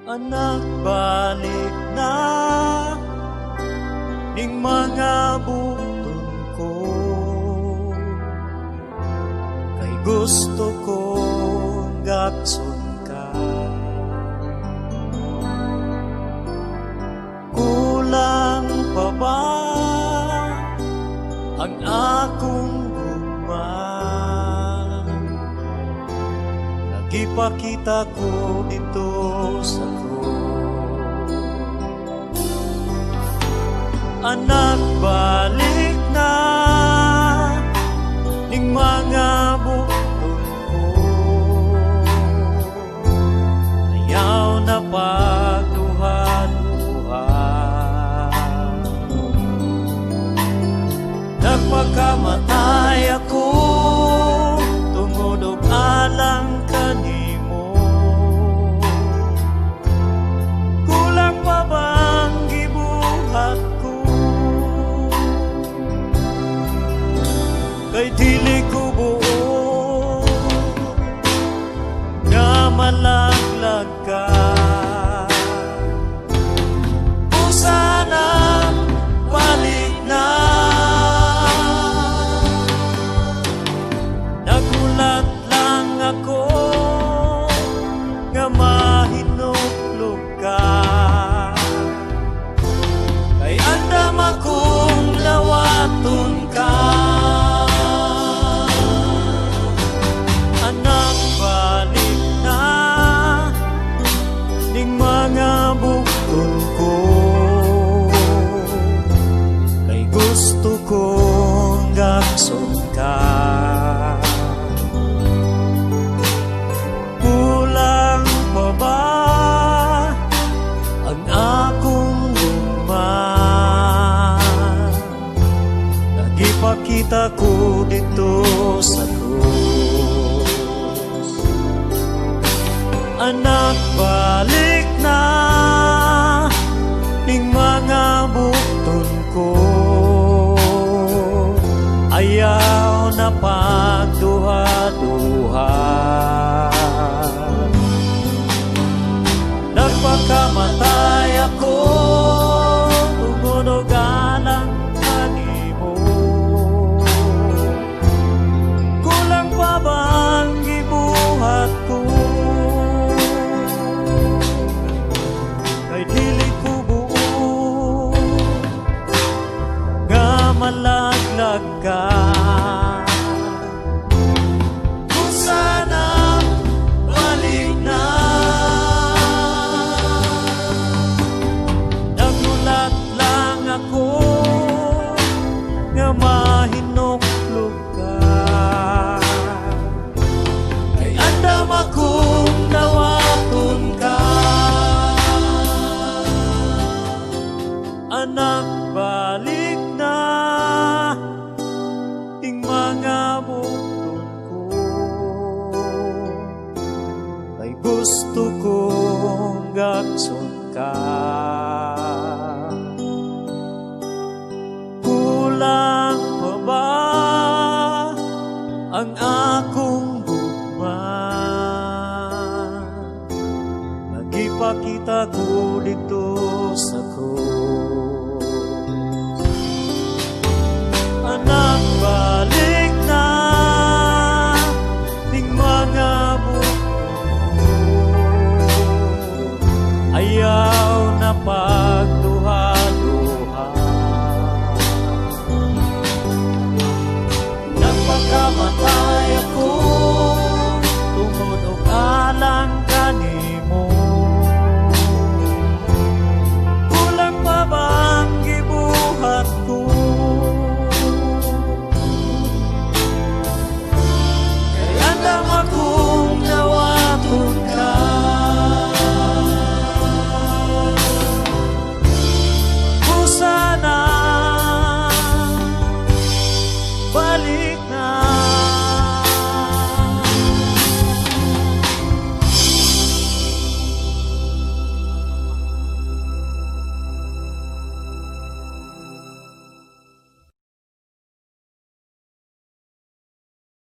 Anak, balik na ning mga button ko, kay gusto kong gakson ka. Kulang pa ba ang akong gugma? Nagipakita ko dito sa anak, balik na ning mga bukol ko, ayaw na pagduha-duha. Nagpakamatay ako tungod og alang kanimo. Kulang pa bang gibuhat ko? Kay dili ko buo nga malaglag ka. O sana balik na. Nagulat lang ako nga mahinuklog ka. Kay andam akong lawaton ka. Anak, balik na ning mga bukton ko, kay gusto kong gakson ka. Kulang pa ba ang akong luma? Nagipakita ko dito sa anak, balik na ning mga bukton ko, ayaw na pagduha-duha. Nagpakamatay ako tungod og alang kanimo. Kulang pa bang gibuhat ko? Malaglag ka. O sana balik na. Nagulat lang ako nga mahinuklog ka. Kay andam akong nawaton ka. Anak, balik na ing mga bukton ko, kay gusto kong gakson ka. Kulang pa ba ang akong gugma? Nagipakita ko dito sa anak, balik na ning mga bukton ko, ayaw na pagduha-duha. Nagpakamatay ako tungod og alang kanimo.